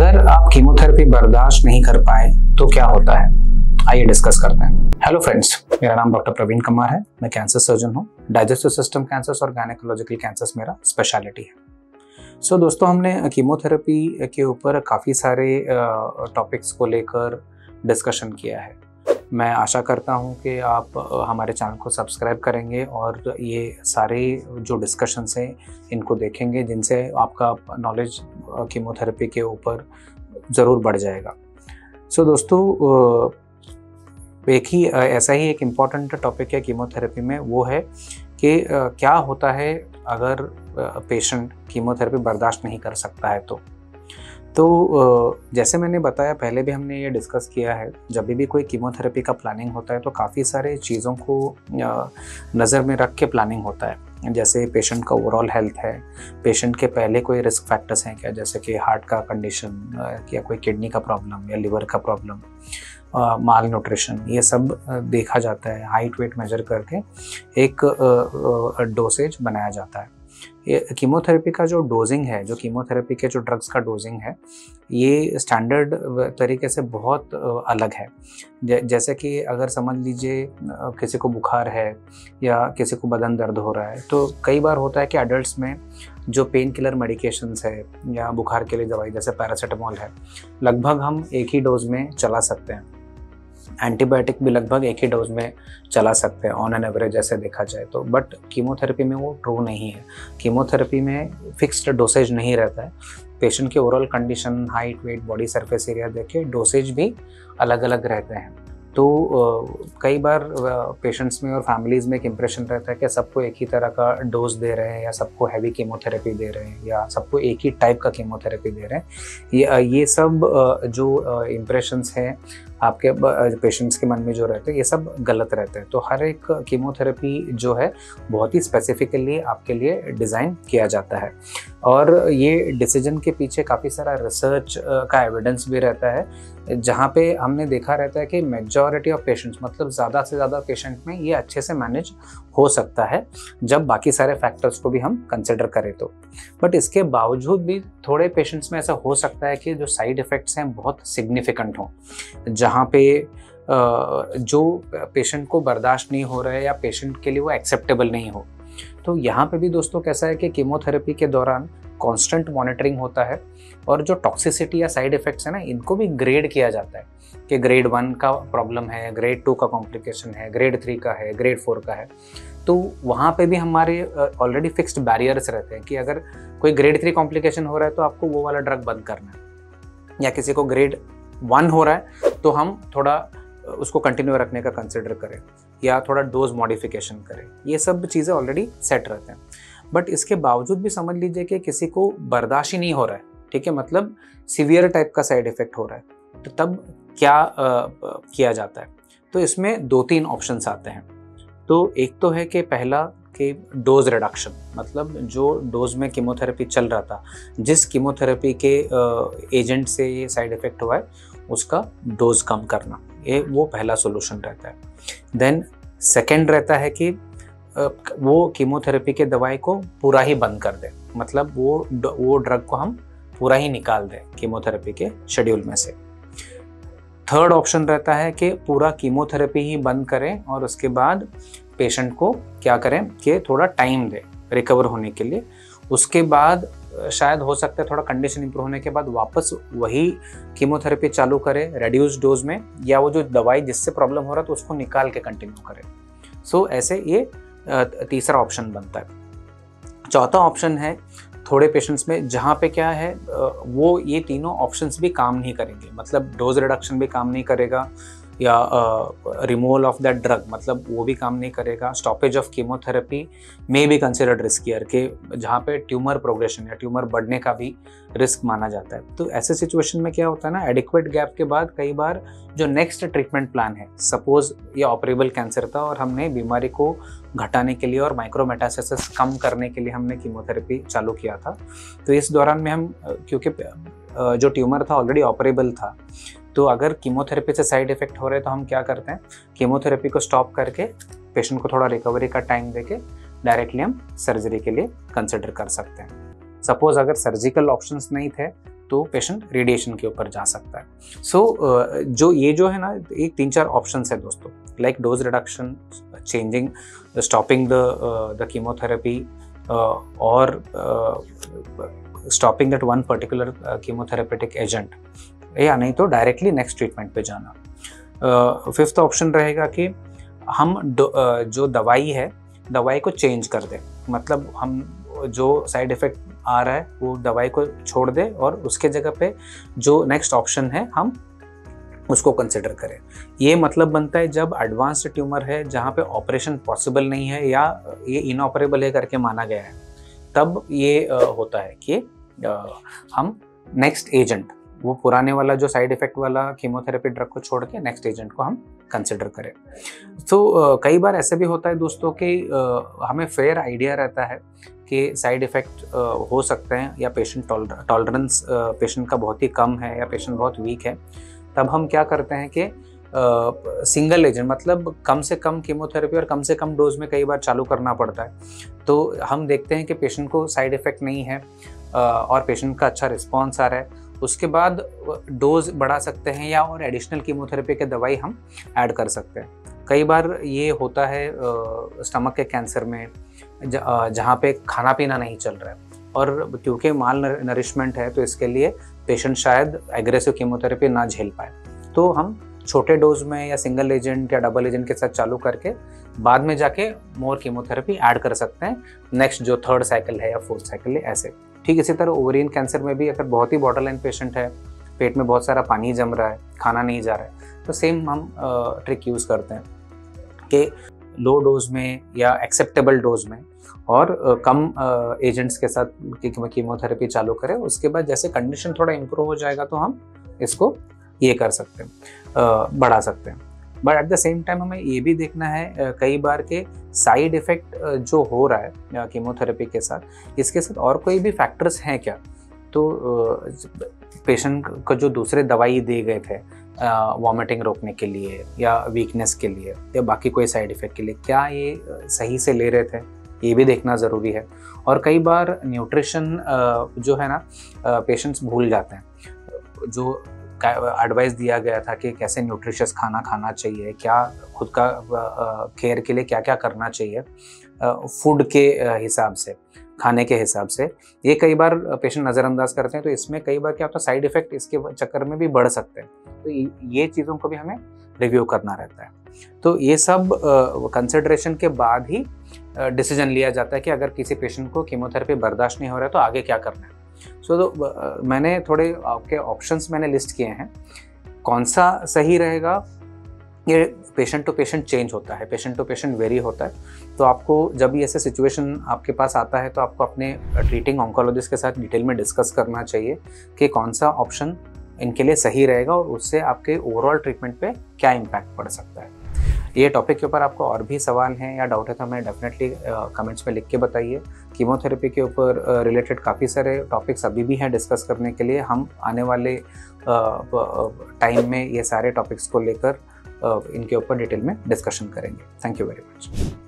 अगर आप कीमोथेरेपी बर्दाश्त नहीं कर पाए तो क्या होता है, आइए डिस्कस करते हैं। हेलो फ्रेंड्स, मेरा नाम डॉक्टर प्रवीण कुमार है। मैं कैंसर सर्जन हूँ। डाइजेस्टिव सिस्टम कैंसर्स और गायनेकोलॉजिकल कैंसर्स मेरा स्पेशलिटी है। दोस्तों, हमने कीमोथेरेपी के ऊपर काफ़ी सारे टॉपिक्स को लेकर डिस्कशन किया है। मैं आशा करता हूं कि आप हमारे चैनल को सब्सक्राइब करेंगे और ये सारे जो डिस्कशंस हैं इनको देखेंगे, जिनसे आपका नॉलेज कीमोथेरेपी के ऊपर ज़रूर बढ़ जाएगा। दोस्तों, ऐसा ही एक इम्पॉर्टेंट टॉपिक है कीमोथेरेपी में, वो है कि क्या होता है अगर पेशेंट कीमोथेरेपी बर्दाश्त नहीं कर सकता है। तो जैसे मैंने बताया, पहले भी हमने ये डिस्कस किया है, जब भी कोई कीमोथेरेपी का प्लानिंग होता है तो काफ़ी सारे चीज़ों को नज़र में रख के प्लानिंग होता है। जैसे पेशेंट का ओवरऑल हेल्थ है, पेशेंट के पहले कोई रिस्क फैक्टर्स हैं क्या, जैसे कि हार्ट का कंडीशन या कोई किडनी का प्रॉब्लम या लिवर का प्रॉब्लम, माल न्यूट्रिशन, ये सब देखा जाता है। हाइट वेट मेजर करके एक डोसेज बनाया जाता है। ये कीमोथेरेपी का जो डोजिंग है, जो कीमोथेरेपी के जो ड्रग्स का डोजिंग है, ये स्टैंडर्ड तरीके से बहुत अलग है। जैसे कि अगर समझ लीजिए किसी को बुखार है या किसी को बदन दर्द हो रहा है, तो कई बार होता है कि एडल्ट्स में जो पेन किलर मेडिकेशंस है या बुखार के लिए दवाई जैसे पैरासीटामोल है, लगभग हम एक ही डोज में चला सकते हैं। एंटीबायोटिक भी लगभग एक ही डोज में चला सकते हैं ऑन एन एवरेज, ऐसे देखा जाए तो। बट कीमोथेरेपी में वो ट्रू नहीं है। कीमोथेरेपी में फिक्स्ड डोसेज नहीं रहता है। पेशेंट के overall condition, height, weight, body surface area देखे डोसेज भी अलग अलग रहते हैं। तो कई बार पेशेंट्स में और फैमिलीज़ में एक इम्प्रेशन रहता है कि सबको एक ही तरह का डोज दे रहे हैं या सबको हैवी कीमोथेरेपी दे रहे हैं या सबको एक ही टाइप का कीमोथेरेपी दे रहे हैं। ये सब जो इम्प्रेशंस हैं आपके पेशेंट्स के मन में जो रहते हैं, ये सब गलत रहते हैं। तो हर एक कीमोथेरेपी जो है बहुत ही स्पेसिफिकली आपके लिए डिज़ाइन किया जाता है और ये डिसीजन के पीछे काफ़ी सारा रिसर्च का एविडेंस भी रहता है, जहाँ पे हमने देखा रहता है कि मेजॉरिटी ऑफ पेशेंट्स, मतलब ज़्यादा से ज़्यादा पेशेंट में ये अच्छे से मैनेज हो सकता है जब बाकी सारे फैक्टर्स को भी हम कंसिडर करें तो। बट इसके बावजूद भी थोड़े पेशेंट्स में ऐसा हो सकता है कि जो साइड इफ़ेक्ट्स हैं बहुत सिग्निफिकेंट हों, जहाँ पे जो पेशेंट को बर्दाश्त नहीं हो रहा है या पेशेंट के लिए वो एक्सेप्टेबल नहीं हो। तो यहाँ पे भी दोस्तों कैसा है कि कीमोथेरेपी के दौरान कांस्टेंट मॉनिटरिंग होता है और जो टॉक्सिसिटी या साइड इफ़ेक्ट्स है ना, इनको भी ग्रेड किया जाता है कि ग्रेड 1 का प्रॉब्लम है, ग्रेड 2 का कॉम्प्लिकेशन है, ग्रेड 3 का है, ग्रेड 4 का है। तो वहाँ पे भी हमारे ऑलरेडी फिक्स्ड बैरियर्स रहते हैं कि अगर कोई ग्रेड 3 कॉम्प्लिकेशन हो रहा है तो आपको वो वाला ड्रग बंद करना है, या किसी को ग्रेड 1 हो रहा है तो हम थोड़ा उसको कंटिन्यू रखने का कंसिडर करें या थोड़ा डोज मॉडिफिकेशन करें। ये सब चीज़ें ऑलरेडी सेट रहते हैं। बट इसके बावजूद भी समझ लीजिए कि किसी को बर्दाश्त ही नहीं हो रहा है, ठीक है, मतलब सीवियर टाइप का साइड इफेक्ट हो रहा है, तो तब क्या किया जाता है। तो इसमें 2-3 ऑप्शंस आते हैं। तो एक तो है कि पहला कि डोज रिडक्शन, मतलब जो डोज में कीमोथेरेपी चल रहा था, जिस कीमोथेरेपी के एजेंट से ये साइड इफेक्ट हुआ है, उसका डोज कम करना, ये वो पहला सोल्यूशन रहता है। देन सेकेंड रहता है कि वो कीमोथेरेपी के दवाई को पूरा ही बंद कर दें, मतलब वो ड्रग को हम पूरा ही निकाल दें कीमोथेरेपी के शेड्यूल में से। थर्ड ऑप्शन रहता है कि पूरा कीमोथेरेपी ही बंद करें और उसके बाद पेशेंट को क्या करें कि थोड़ा टाइम दें रिकवर होने के लिए। उसके बाद शायद हो सकता है थोड़ा कंडीशन इंप्रूव होने के बाद वापस वही कीमोथेरेपी चालू करें रेड्यूस्ड डोज में, या वो जो दवाई जिससे प्रॉब्लम हो रहा है तो उसको निकाल के कंटिन्यू करें। ऐसे ये तीसरा ऑप्शन बनता है। चौथा ऑप्शन है थोड़े पेशेंट्स में जहाँ पे क्या है वो ये तीनों ऑप्शंस भी काम नहीं करेंगे, मतलब डोज रिडक्शन भी काम नहीं करेगा या रिमूवल ऑफ दैट ड्रग, मतलब वो भी काम नहीं करेगा। स्टॉपेज ऑफ कीमोथेरेपी में भी कंसिडर्ड रिस्कियर के, जहाँ पे ट्यूमर प्रोग्रेशन या ट्यूमर बढ़ने का भी रिस्क माना जाता है। तो ऐसे सिचुएशन में क्या होता है ना, एडिक्वेट गैप के बाद कई बार जो नेक्स्ट ट्रीटमेंट प्लान है, सपोज ये ऑपरेबल कैंसर था और हमने बीमारी को घटाने के लिए और माइक्रोमेटास्टेसिस कम करने के लिए हमने कीमोथेरेपी चालू किया था, तो इस दौरान में हम क्योंकि जो ट्यूमर था ऑलरेडी ऑपरेबल था, तो अगर कीमोथेरेपी से साइड इफेक्ट हो रहे हैं तो हम क्या करते हैं, कीमोथेरेपी को स्टॉप करके पेशेंट को थोड़ा रिकवरी का टाइम देके डायरेक्टली हम सर्जरी के लिए कंसिडर कर सकते हैं। सपोज अगर सर्जिकल ऑप्शंस नहीं थे तो पेशेंट रेडिएशन के ऊपर जा सकता है। जो है ना, एक 3-4 ऑप्शन है दोस्तों, like dose reduction, changing, stopping the chemotherapy, और stopping that one particular chemotherapeutic agent, या नहीं तो डायरेक्टली नेक्स्ट ट्रीटमेंट पे जाना। 5th ऑप्शन रहेगा कि हम जो दवाई को चेंज कर दें, मतलब हम जो साइड इफेक्ट आ रहा है वो दवाई को छोड़ दे और उसके जगह पे जो नेक्स्ट ऑप्शन है हम उसको कंसिडर करें। ये मतलब बनता है जब एडवांस्ड ट्यूमर है जहाँ पे ऑपरेशन पॉसिबल नहीं है या ये इनऑपरेबल है करके माना गया है, तब ये होता है कि हम नेक्स्ट एजेंट, वो पुराने वाला जो साइड इफेक्ट वाला कीमोथेरेपी ड्रग को छोड़ के नेक्स्ट एजेंट को हम कंसिडर करें। तो कई बार ऐसे भी होता है दोस्तों कि हमें फेयर आइडिया रहता है कि साइड इफ़ेक्ट हो सकते हैं या पेशेंट टॉलरेंस पेशेंट का बहुत ही कम है या पेशेंट बहुत वीक है, तब हम क्या करते हैं कि सिंगल एजेंट, मतलब कम से कम कीमोथेरेपी और कम से कम डोज में कई बार चालू करना पड़ता है। तो हम देखते हैं कि पेशेंट को साइड इफ़ेक्ट नहीं है और पेशेंट का अच्छा रिस्पॉन्स आ रहा है, उसके बाद डोज बढ़ा सकते हैं या और एडिशनल कीमोथेरेपी के दवाई हम ऐड कर सकते हैं। कई बार ये होता है स्टमक के कैंसर में जहाँ पे खाना पीना नहीं चल रहा है और क्योंकि माल नरिशमेंट है तो इसके लिए पेशेंट शायद एग्रेसिव कीमोथेरेपी ना झेल पाए, तो हम छोटे डोज में या सिंगल एजेंट या डबल एजेंट के साथ चालू करके बाद में जाके मोर कीमोथेरेपी ऐड कर सकते हैं, नेक्स्ट जो 3rd साइकिल है या 4th साइकिल है ऐसे। ठीक इसी तरह ओवरियन कैंसर में भी अगर बहुत ही बॉर्डरलाइन पेशेंट है, पेट में बहुत सारा पानी जम रहा है, खाना नहीं जा रहा है, तो सेम हम ट्रिक यूज़ करते हैं कि लो डोज में या एक्सेप्टेबल डोज में और कम एजेंट्स के साथ कीमोथेरेपी चालू करें। उसके बाद जैसे कंडीशन थोड़ा इम्प्रूव हो जाएगा तो हम इसको ये कर सकते हैं, बढ़ा सकते हैं। But at the same time हमें ये भी देखना है कई बार के साइड इफ़ेक्ट जो हो रहा है कीमोथेरेपी के साथ, इसके साथ और कोई भी फैक्टर्स हैं क्या। तो पेशेंट को जो दूसरे दवाई दिए गए थे वॉमिटिंग रोकने के लिए या वीकनेस के लिए या बाकी कोई साइड इफ़ेक्ट के लिए, क्या ये सही से ले रहे थे, ये भी देखना ज़रूरी है। और कई बार न्यूट्रिशन जो है ना पेशेंट्स भूल जाते हैं, जो एडवाइस दिया गया था कि कैसे न्यूट्रिशियस खाना खाना चाहिए, क्या खुद का केयर के लिए क्या क्या करना चाहिए फूड के हिसाब से, खाने के हिसाब से, ये कई बार पेशेंट नज़रअंदाज करते हैं। तो इसमें कई बार क्या होता है, साइड इफ़ेक्ट इसके चक्कर में भी बढ़ सकते हैं। तो ये चीज़ों को भी हमें रिव्यू करना रहता है। तो ये सब कंसिडरेशन के बाद ही डिसीजन लिया जाता है कि अगर किसी पेशेंट को कीमोथेरेपी बर्दाश्त नहीं हो रहा है तो आगे क्या करना है। तो मैंने थोड़े आपके ऑप्शंस मैंने लिस्ट किए हैं, कौन सा सही रहेगा ये पेशेंट टू पेशेंट चेंज होता है, पेशेंट टू पेशेंट वेरी होता है। तो आपको जब भी ऐसे सिचुएशन आपके पास आता है तो आपको अपने ट्रीटिंग ऑन्कोलॉजिस्ट के साथ डिटेल में डिस्कस करना चाहिए कि कौन सा ऑप्शन इनके लिए सही रहेगा और उससे आपके ओवरऑल ट्रीटमेंट पे क्या इम्पैक्ट पड़ सकता है। ये टॉपिक के ऊपर आपको और भी सवाल हैं या डाउट है तो हमें डेफिनेटली कमेंट्स में लिख के बताइए। कीमोथेरेपी के ऊपर रिलेटेड काफ़ी सारे टॉपिक्स अभी भी हैं डिस्कस करने के लिए। हम आने वाले टाइम में ये सारे टॉपिक्स को लेकर इनके ऊपर डिटेल में डिस्कशन करेंगे। Thank you very much.